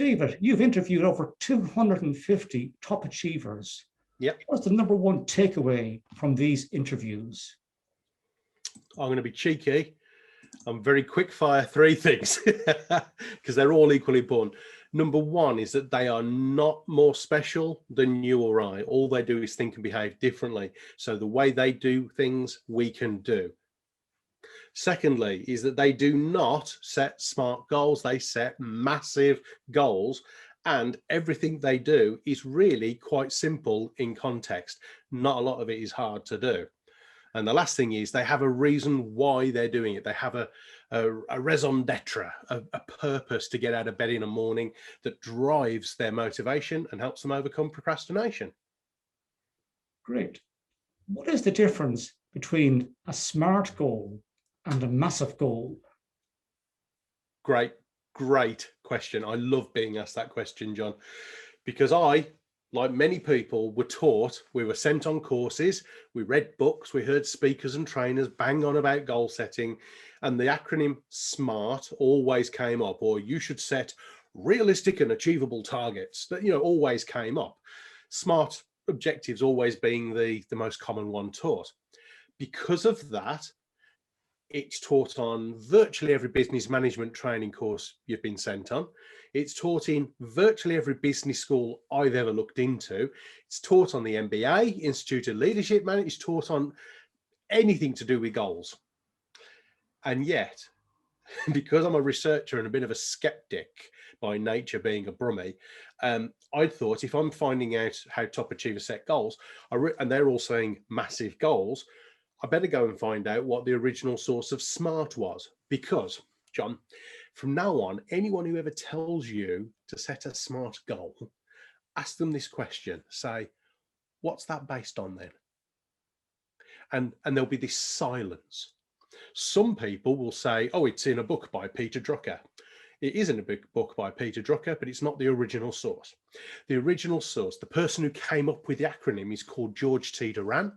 David, you've interviewed over 250 top achievers. Yep. What's the number one takeaway from these interviews? I'm going to be cheeky. I'm very quick fire 3 things because they're all equally important. Number one is that they are not more special than you or I. All they do is think and behave differently. So the way they do things, we can do. Secondly, is that they do not set smart goals. They set massive goals, and everything they do is really quite simple in context. Not a lot of it is hard to do. And the last thing is they have a reason why they're doing it. They have a raison d'etre, a purpose to get out of bed in the morning that drives their motivation and helps them overcome procrastination. Great. What is the difference between a SMART goal and a massive goal? Great question. I love being asked that question, John, because I, like many people, were taught, we were sent on courses, we read books, we heard speakers and trainers bang on about goal setting, and the acronym SMART always came up, or you should set realistic and achievable targets. That, always came up. SMART objectives always being the most common one taught. Because of that, it's taught on virtually every business management training course you've been sent on. It's taught in virtually every business school I've ever looked into. It's taught on the MBA, Institute of Leadership Management. It's taught on anything to do with goals. And yet, because I'm a researcher and a bit of a skeptic by nature, being a brummie, I thought if I'm finding out how top achievers set goals, and they're all saying massive goals, I better go and find out what the original source of SMART was. Because, John, from now on, anyone who ever tells you to set a SMART goal, ask them this question. Say, what's that based on then? And there'll be this silence. Some people will say, oh, it's in a book by Peter Drucker. It isn't a big book by Peter Drucker, but it's not the original source. The original source, the person who came up with the acronym, is called George T. Duran.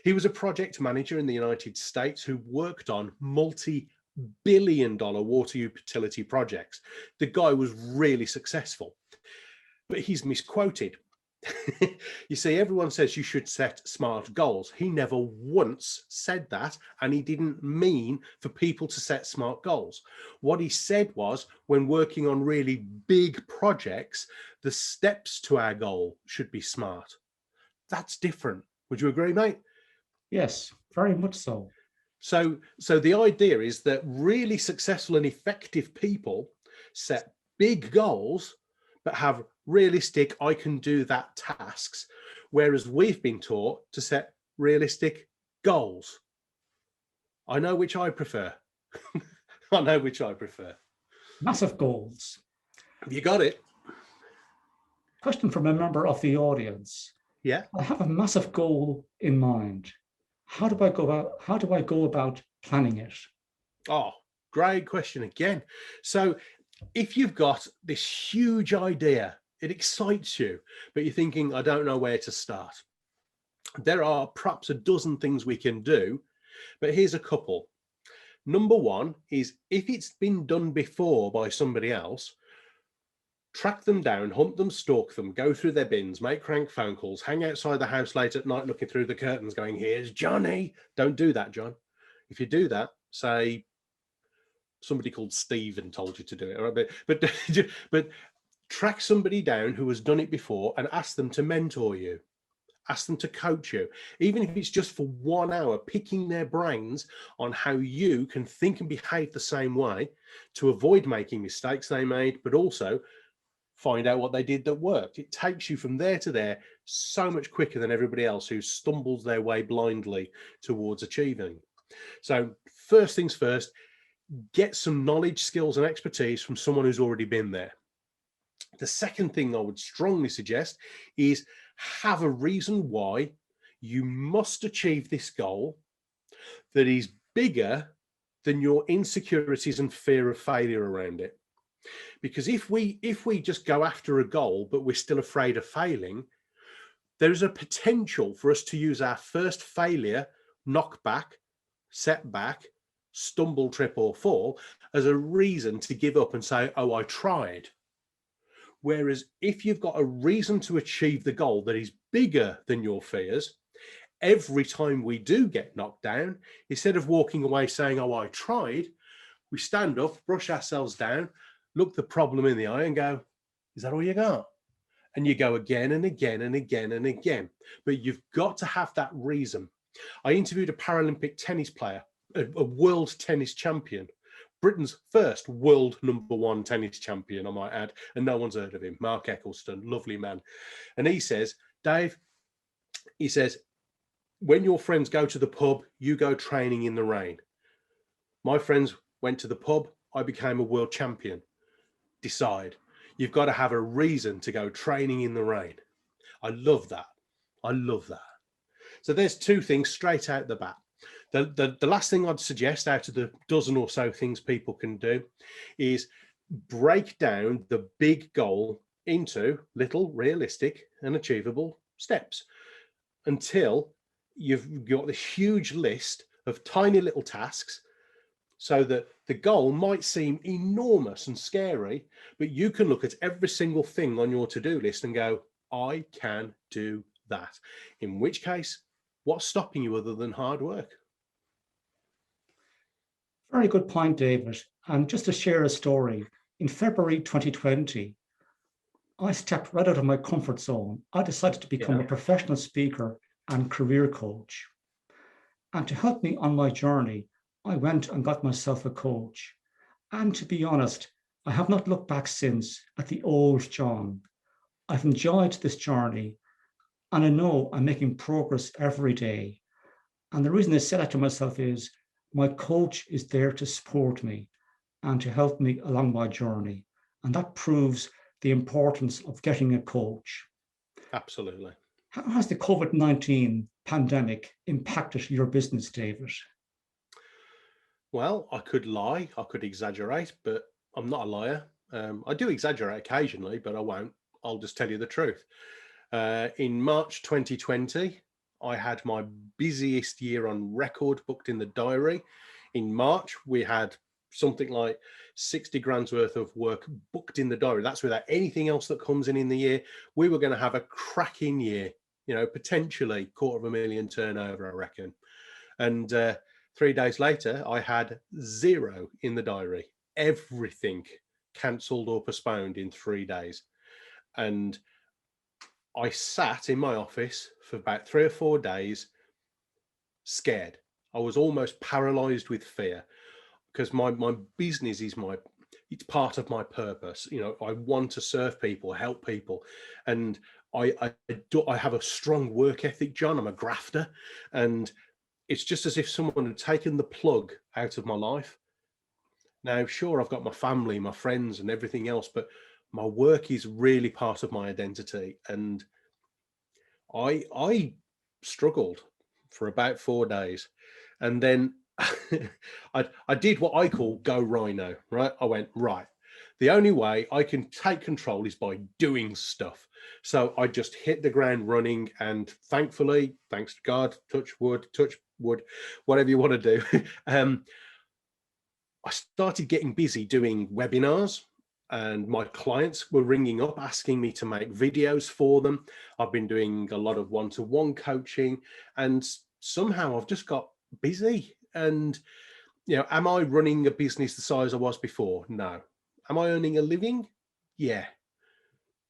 He was a project manager in the United States who worked on multi-billion-dollar water utility projects. The guy was really successful, but he's misquoted. You see, everyone says you should set SMART goals. He never once said that, and he didn't mean for people to set SMART goals. What he said was, when working on really big projects, the steps to our goal should be SMART. That's different. Would you agree, mate? Yes, very much so. So the idea is that really successful and effective people set big goals, but have realistic, I can do that tasks, whereas we've been taught to set realistic goals. I know which I prefer. I know which I prefer. Massive goals. You got it. Question from a member of the audience. Yeah. I have a massive goal in mind. How do I go about planning it? Oh, great question again. So if you've got this huge idea, it excites you, but you're thinking, I don't know where to start. There are perhaps a dozen things we can do, but here's a couple. Number one is, if it's been done before by somebody else, track them down, hunt them, stalk them, go through their bins, make crank phone calls, hang outside the house late at night looking through the curtains going, here's Johnny. Don't do that, John. If you do that, say somebody called Stephen told you to do it, all right? But track somebody down who has done it before and ask them to mentor you. Ask them to coach you, even if it's just for 1 hour, picking their brains on how you can think and behave the same way to avoid making mistakes they made, but also find out what they did that worked. It takes you from there to there so much quicker than everybody else who stumbles their way blindly towards achieving. So first things first, get some knowledge, skills, and expertise from someone who's already been there. The second thing I would strongly suggest is have a reason why you must achieve this goal that is bigger than your insecurities and fear of failure around it. Because if we just go after a goal, but we're still afraid of failing, there is a potential for us to use our first failure, knockback, setback, stumble, trip, or fall as a reason to give up and say, oh, I tried. Whereas if you've got a reason to achieve the goal that is bigger than your fears, every time we do get knocked down, instead of walking away saying, oh, I tried, we stand up, brush ourselves down, look the problem in the eye and go, is that all you got? And you go again and again and again and again. But you've got to have that reason. I interviewed a Paralympic tennis player, a world tennis champion, Britain's first world #1 tennis champion, I might add, and no one's heard of him, Mark Eccleston, lovely man. And he says, Dave, he says, when your friends go to the pub, you go training in the rain. My friends went to the pub, I became a world champion. Decide. You've got to have a reason to go training in the rain. I love that. I love that. So there's two things straight out the bat. The last thing I'd suggest out of the dozen or so things people can do is break down the big goal into little realistic and achievable steps until you've got this huge list of tiny little tasks, so that the goal might seem enormous and scary, but you can look at every single thing on your to-do list and go, I can do that. In which case, what's stopping you other than hard work? Very good point, David. And just to share a story, in February 2020, I stepped right out of my comfort zone. I decided to become a professional speaker and career coach. And to help me on my journey, I went and got myself a coach. And to be honest, I have not looked back since at the old John. I've enjoyed this journey, and I know I'm making progress every day. And the reason I said that to myself is my coach is there to support me and to help me along my journey. And that proves the importance of getting a coach. Absolutely. How has the COVID-19 pandemic impacted your business, David? Well, I could lie, I could exaggerate, but I'm not a liar. I do exaggerate occasionally, but I won't. I'll just tell you the truth. In March 2020, I had my busiest year on record booked in the diary. In March, we had something like 60 grand's worth of work booked in the diary. That's without anything else that comes in the year. We were going to have a cracking year, you know, potentially $250,000 turnover, I reckon. And 3 days later, I had 0 in the diary. Everything cancelled or postponed in 3 days. And I sat in my office for about 3 or 4 days, scared. I was almost paralyzed with fear, because my business is it's part of my purpose. You know, I want to serve people, help people. And I have a strong work ethic, John. I'm a grafter. And it's just as if someone had taken the plug out of my life. Now, sure, I've got my family, my friends and everything else, but my work is really part of my identity. And I struggled for about 4 days. And then I did what I call go rhino, right? I went, right, the only way I can take control is by doing stuff. So I just hit the ground running, and thankfully, thanks to God, touch wood, whatever you want to do, I started getting busy doing webinars, and my clients were ringing up asking me to make videos for them. I've been doing a lot of one-to-one coaching, and somehow I've just got busy. And, you know, am I running a business the size I was before? No. Am I earning a living? Yeah.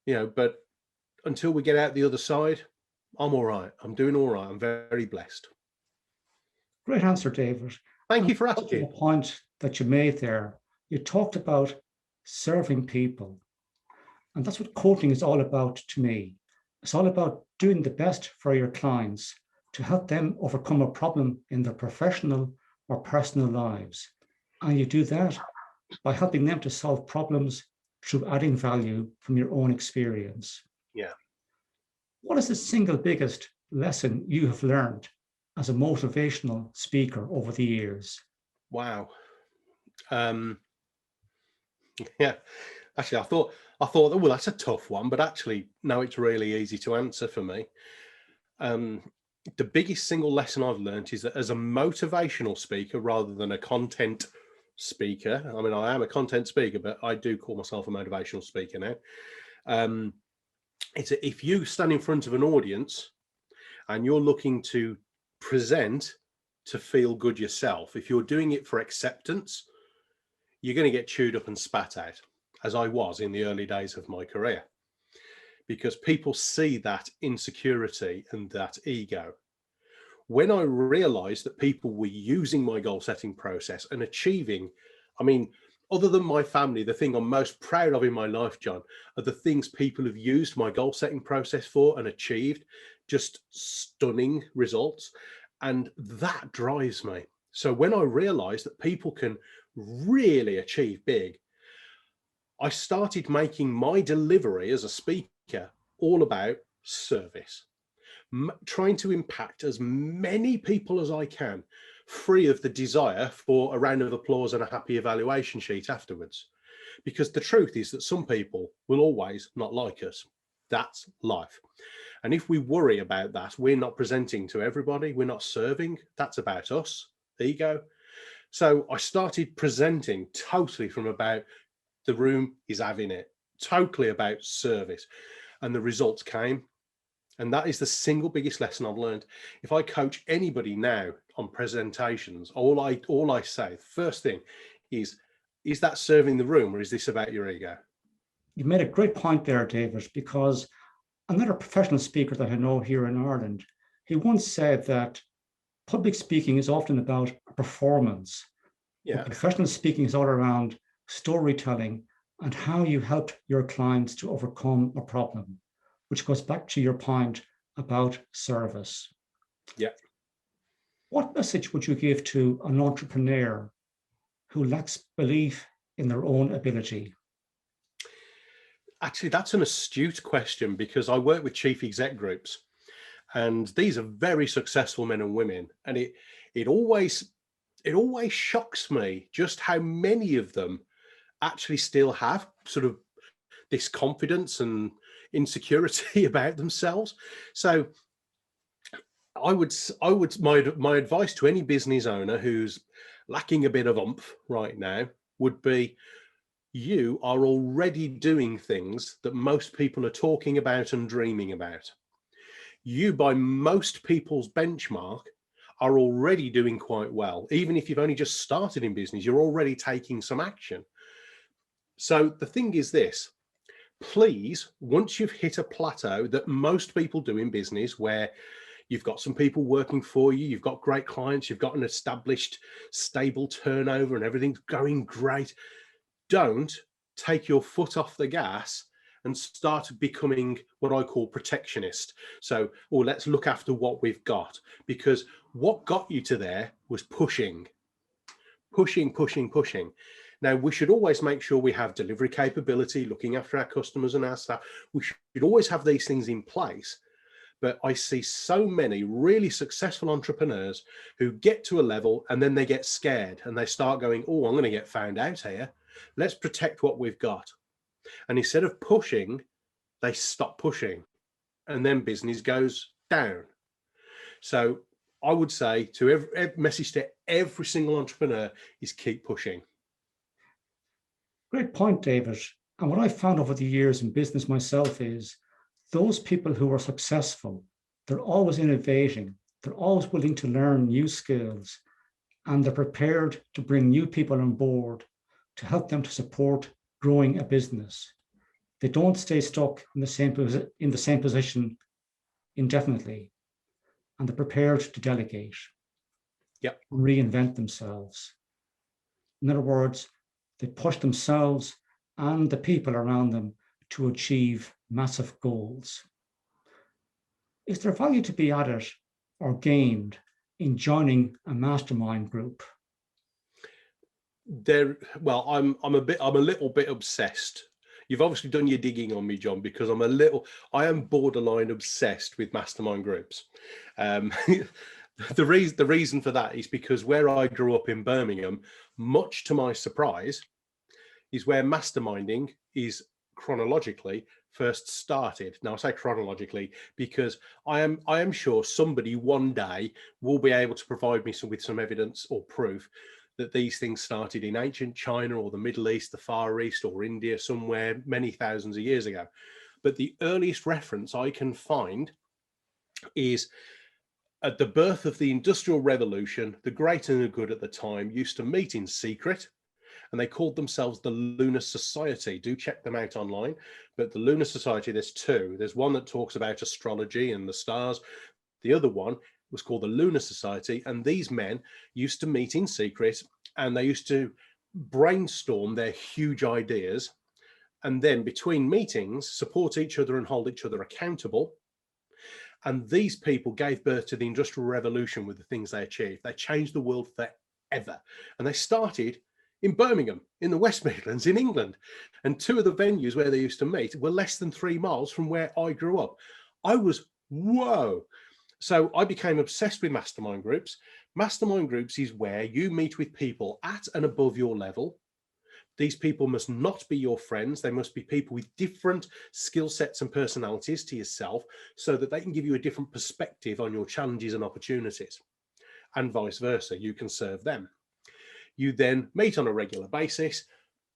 You know, but until we get out the other side, I'm all right. I'm doing all right. I'm very blessed. Great answer, David. Thank you for The asking. point that you made there, you talked about serving people. And that's what coaching is all about to me. It's all about doing the best for your clients to help them overcome a problem in their professional or personal lives. And you do that by helping them to solve problems through adding value from your own experience. Yeah. What is the single biggest lesson you have learned as a motivational speaker over the years? Wow. Yeah, actually, I thought, well, that's a tough one, but actually, no, it's really easy to answer for me. The biggest single lesson I've learned is that as a motivational speaker, rather than a content speaker, I mean, I am a content speaker, but I do call myself a motivational speaker now. If you stand in front of an audience and you're looking to present to feel good yourself, if you're doing it for acceptance, you're going to get chewed up and spat out, as I was in the early days of my career, because people see that insecurity and that ego. When I realized that people were using my goal setting process and achieving, I mean, other than my family, the thing I'm most proud of in my life, John, are the things people have used my goal setting process for and achieved just stunning results. And that drives me. So when I realized that people can really achieve big, I started making my delivery as a speaker all about service, trying to impact as many people as I can, free of the desire for a round of applause and a happy evaluation sheet afterwards. Because the truth is that some people will always not like us. That's life. And if we worry about that, we're not presenting to everybody, we're not serving, that's about us, ego. So I started presenting totally from about the room is having it, totally about service. And the results came. And that is the single biggest lesson I've learned. If I coach anybody now on presentations, all I say, first thing is that serving the room, or is this about your ego? You made a great point there, David, because another professional speaker that I know here in Ireland, he once said that public speaking is often about a performance. Yeah. Professional speaking is all around storytelling and how you help your clients to overcome a problem, which goes back to your point about service. Yeah. What message would you give to an entrepreneur who lacks belief in their own ability? Actually, that's an astute question, because I work with chief exec groups, and these are very successful men and women. And it always shocks me just how many of them actually still have sort of this confidence and insecurity about themselves. So my advice to any business owner who's lacking a bit of oomph right now would be, you are already doing things that most people are talking about and dreaming about. You, by most people's benchmark, are already doing quite well. Even if you've only just started in business, you're already taking some action. So the thing is this, please, once you've hit a plateau that most people do in business, where you've got some people working for you, you've got great clients, you've got an established, stable turnover and everything's going great, don't take your foot off the gas and start becoming what I call protectionist. So, let's look after what we've got, because what got you to there was pushing. Now, we should always make sure we have delivery capability, looking after our customers and our staff. We should always have these things in place. But I see so many really successful entrepreneurs who get to a level and then they get scared and they start going, oh, I'm going to get found out here. Let's protect what we've got. And instead of pushing, they stop pushing, and then business goes down. So I would say to every message to every single entrepreneur is keep pushing. Great point, David. And what I found over the years in business myself is those people who are successful, they're always innovating, they're always willing to learn new skills, and they're prepared to bring new people on board to help them to support growing a business. They don't stay stuck in the same position indefinitely, and they're prepared to delegate, reinvent themselves. In other words, they push themselves and the people around them to achieve massive goals. Is there value to be added or gained in joining a mastermind group? Well, I'm a little bit obsessed. You've obviously done your digging on me, John, because I am borderline obsessed with mastermind groups. The reason for that is because where I grew up in Birmingham, much to my surprise, is where masterminding is chronologically first started. Now I say chronologically because I am sure somebody one day will be able to provide me with some evidence or proof that these things started in ancient China or the Middle East, the Far East, or India, somewhere many thousands of years ago. But the earliest reference I can find is at the birth of the Industrial Revolution. The great and the good at the time used to meet in secret, and they called themselves the Lunar Society. Do check them out online. But the Lunar Society, there's two. There's one that talks about astrology and the stars. The other one was called the Lunar Society, and these men used to meet in secret, and they used to brainstorm their huge ideas, and then between meetings support each other and hold each other accountable. And these people gave birth to the Industrial Revolution with the things they achieved. They changed the world forever. And they started in Birmingham, in the West Midlands, in England. And two of the venues where they used to meet were less than 3 miles from where I grew up. I was, whoa. So I became obsessed with mastermind groups. Mastermind groups is where you meet with people at and above your level. These people must not be your friends. They must be people with different skill sets and personalities to yourself, so that they can give you a different perspective on your challenges and opportunities, and vice versa. You can serve them. You then meet on a regular basis,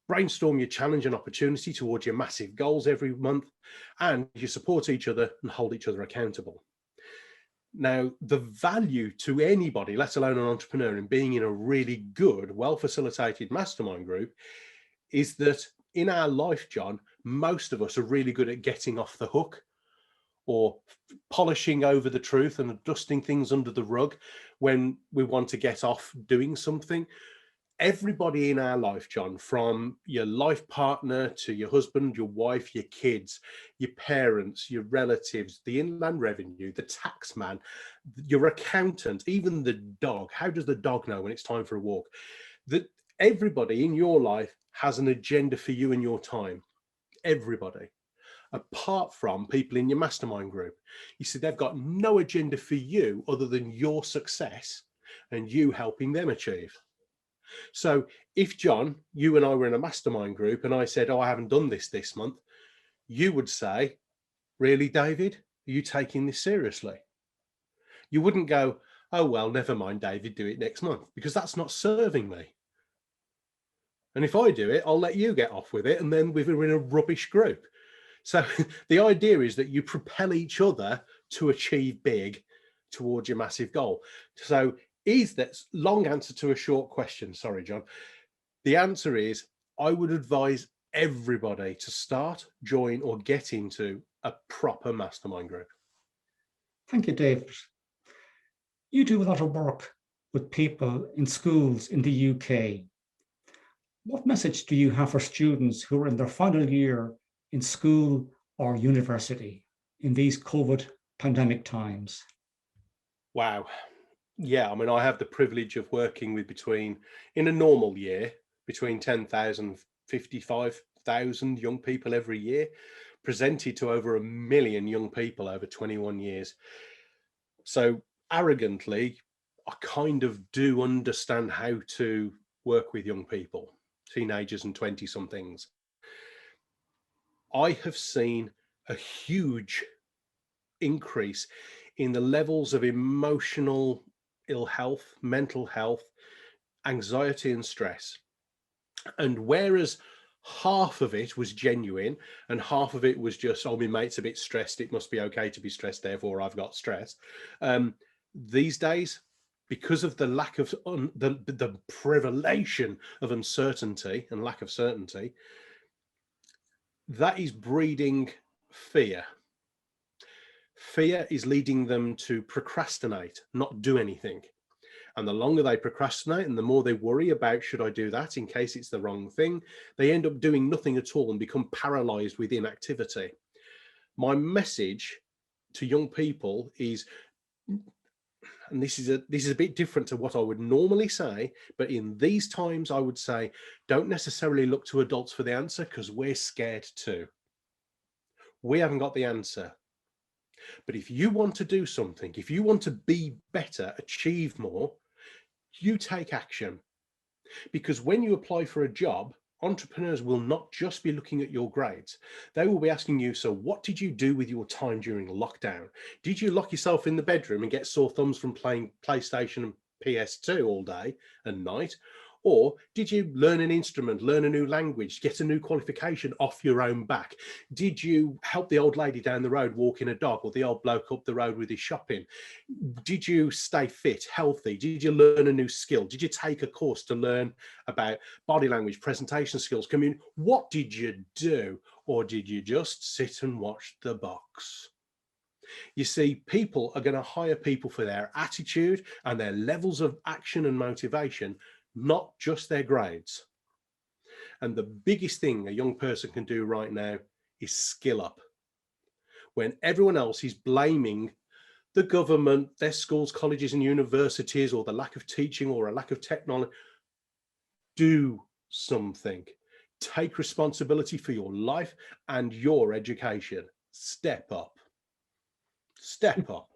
brainstorm your challenge and opportunity towards your massive goals every month, and you support each other and hold each other accountable. Now, the value to anybody, let alone an entrepreneur, in being in a really good, well-facilitated mastermind group is that in our life, John, most of us are really good at getting off the hook or polishing over the truth and dusting things under the rug when we want to get off doing something. Everybody in our life, John, from your life partner to your husband, your wife, your kids, your parents, your relatives, the inland revenue, the tax man, your accountant, even the dog. How does the dog know when it's time for a walk? That everybody in your life has an agenda for you and your time. Everybody, apart from people in your mastermind group. You see, they've got no agenda for you other than your success and you helping them achieve. So if, John, you and I were in a mastermind group and I said, oh, I haven't done this month, you would say, really, David, are you taking this seriously? You wouldn't go, oh, well, never mind, David, do it next month, because that's not serving me. And if I do it, I'll let you get off with it, and then we're in a rubbish group. So the idea is that you propel each other to achieve big towards your massive goal. So is that long answer to a short question? Sorry, John. The answer is I would advise everybody to start, join, or get into a proper mastermind group. Thank you, David. You do a lot of work with people in schools in the UK. What message do you have for students who are in their final year in school or university in these COVID pandemic times? Wow. Yeah, I mean, I have the privilege of working with in a normal year, between 10,000, 55,000 young people every year, presented to over 1 million young people over 21 years. So arrogantly, I kind of do understand how to work with young people, teenagers and 20-somethings. I have seen a huge increase in the levels of emotional ill health, mental health, anxiety and stress. And whereas half of it was genuine and half of it was just, oh, my mate's a bit stressed, it must be okay to be stressed, therefore I've got stress. These days, because of the lack of the privation of uncertainty and lack of certainty, that is breeding fear. Fear is leading them to procrastinate, not do anything. And the longer they procrastinate and the more they worry about, should I do that in case it's the wrong thing, they end up doing nothing at all and become paralyzed with inactivity. My message to young people is, and this is a bit different to what I would normally say, but in these times I would say, don't necessarily look to adults for the answer, because we're scared too. We haven't got the answer. But if you want to do something, if you want to be better, achieve more, you take action. Because when you apply for a job, entrepreneurs will not just be looking at your grades. They will be asking you, so what did you do with your time during lockdown? Did you lock yourself in the bedroom and get sore thumbs from playing PlayStation and PS2 all day and night? Or did you learn an instrument, learn a new language, get a new qualification off your own back? Did you help the old lady down the road walking a dog, or the old bloke up the road with his shopping? Did you stay fit, healthy? Did you learn a new skill? Did you take a course to learn about body language, presentation skills, community? What did you do? Or did you just sit and watch the box? You see, people are going to hire people for their attitude and their levels of action and motivation, not just their grades. And the biggest thing a young person can do right now is skill up. When everyone else is blaming the government, their schools, colleges and universities, or the lack of teaching or a lack of technology, do something. Take responsibility for your life and your education. Step up. Step up.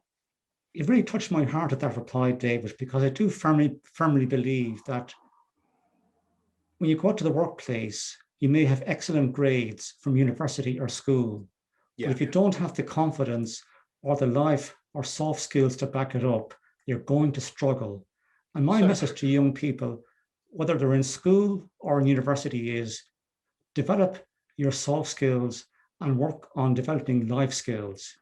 It really touched my heart at that reply, David, because I do firmly believe that when you go out to the workplace, you may have excellent grades from university or school, but if you don't have the confidence or the life or soft skills to back it up, you're going to struggle. And my message to young people, whether they're in school or in university, is develop your soft skills and work on developing life skills.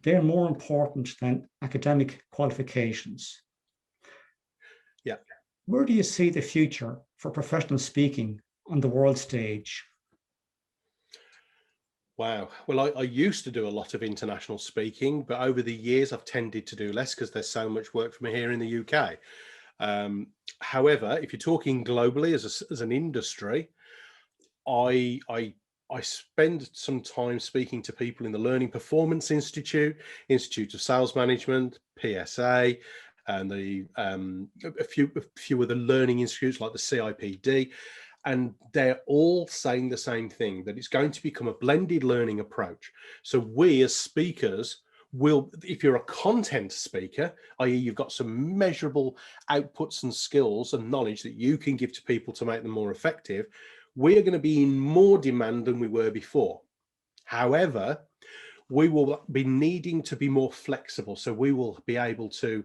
They're more important than academic qualifications. Yeah. Where do you see the future for professional speaking on the world stage? Wow. Well, I used to do a lot of international speaking, but over the years I've tended to do less because there's so much work for me here in the UK. However, if you're talking globally as an industry, I spend some time speaking to people in the Learning Performance Institute, Institute of Sales Management, PSA, and a few of the learning institutes like the CIPD, and they're all saying the same thing, that it's going to become a blended learning approach. So we as speakers will, if you're a content speaker, i.e. you've got some measurable outputs and skills and knowledge that you can give to people to make them more effective, we are going to be in more demand than we were before. However, we will be needing to be more flexible. So we will be able to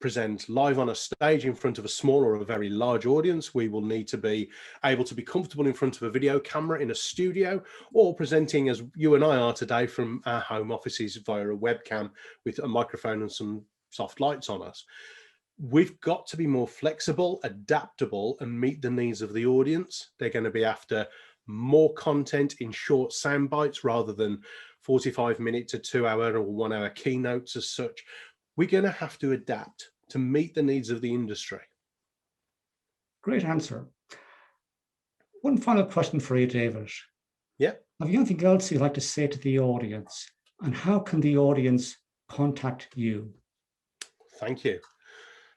present live on a stage in front of a small or a very large audience. We will need to be able to be comfortable in front of a video camera in a studio, or presenting as you and I are today from our home offices via a webcam with a microphone and some soft lights on us. We've got to be more flexible, adaptable, and meet the needs of the audience. They're going to be after more content in short sound bites rather than 45-minute to 2-hour or 1-hour keynotes as such. We're going to have to adapt to meet the needs of the industry. Great answer. One final question for you, David. Yeah. Have you anything else you'd like to say to the audience? And how can the audience contact you? Thank you.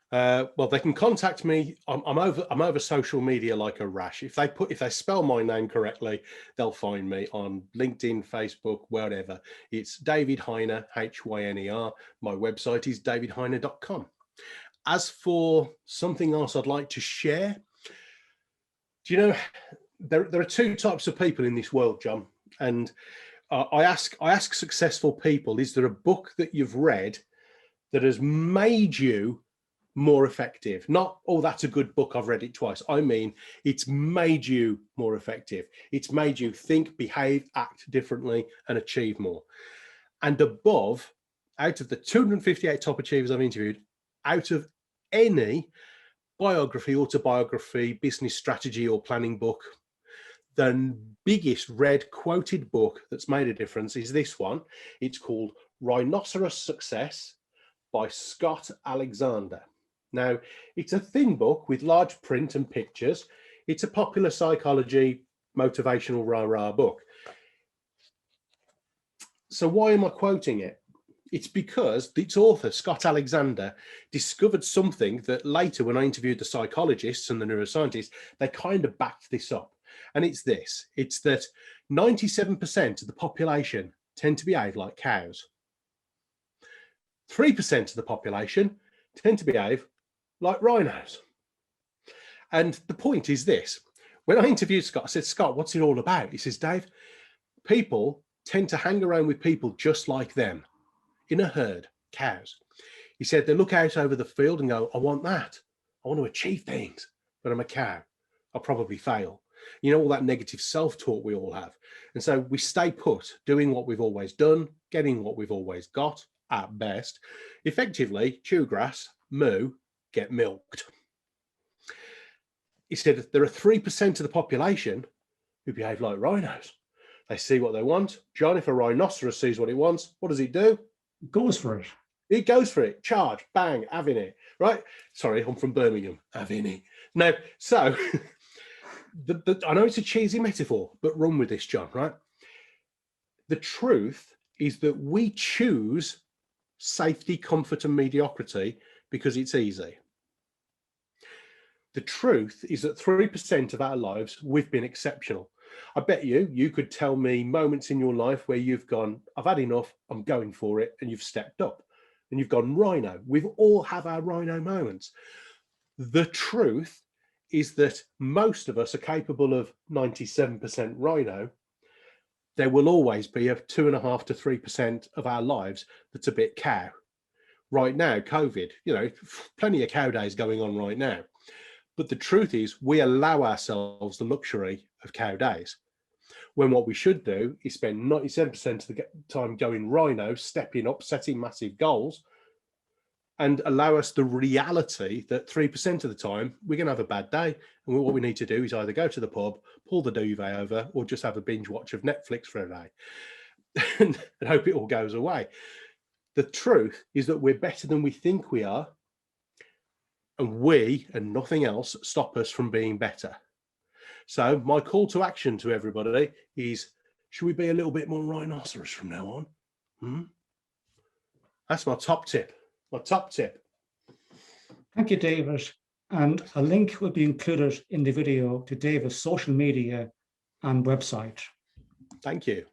Well, they can contact me. I'm over social media like a rash. If they spell my name correctly, they'll find me on LinkedIn, Facebook, wherever. It's David Hyner, Hyner. My website is davidhyner.com. As for something else I'd like to share, do you know, there are two types of people in this world, John. And I ask successful people, is there a book that you've read that has made you more effective? Not, oh, that's a good book, I've read it twice. I mean, it's made you more effective. It's made you think, behave, act differently, and achieve more. And above, out of the 258 top achievers I've interviewed, out of any biography, autobiography, business strategy or planning book, the biggest read quoted book that's made a difference is this one. It's called Rhinoceros Success by Scott Alexander. Now, it's a thin book with large print and pictures. It's a popular psychology, motivational rah-rah book. So why am I quoting it? It's because its author, Scott Alexander, discovered something that later, when I interviewed the psychologists and the neuroscientists, they kind of backed this up. And it's this, it's that 97% of the population tend to behave like cows. 3% of the population tend to behave like rhinos. And the point is this, when I interviewed Scott, I said, Scott, what's it all about? He says, Dave, people tend to hang around with people just like them in a herd, cows. He said, they look out over the field and go, I want that. I want to achieve things. but I'm a cow. I'll probably fail. You know, all that negative self-talk we all have. And so we stay put, doing what we've always done, getting what we've always got at best. Effectively, chew grass, moo, get milked. He said there are 3% of the population who behave like rhinos. They see what they want. John, if a rhinoceros sees what it wants, what does it do? Goes for it. It goes for it. Charge, bang, having it, right? Sorry, I'm from Birmingham. Having it. No, so I know it's a cheesy metaphor, but run with this, John, right? The truth is that we choose safety, comfort, and mediocrity because it's easy. The truth is that 3% of our lives, we've been exceptional. I bet you could tell me moments in your life where you've gone, I've had enough, I'm going for it, and you've stepped up and you've gone rhino. We've all have our rhino moments. The truth is that most of us are capable of 97% rhino. There will always be a 2.5 to 3% of our lives that's a bit cow. Right now, COVID, you know, plenty of cow days going on right now. But the truth is we allow ourselves the luxury of cow days, when what we should do is spend 97% of the time going rhino, stepping up, setting massive goals, and allow us the reality that 3% of the time we're going to have a bad day. And what we need to do is either go to the pub, pull the duvet over, or just have a binge watch of Netflix for a day and hope it all goes away. The truth is that we're better than we think we are. And we and nothing else stop us from being better. So my call to action to everybody is, should we be a little bit more rhinoceros from now on? That's my top tip. My top tip. Thank you, David. And a link will be included in the video to David's social media and website. Thank you.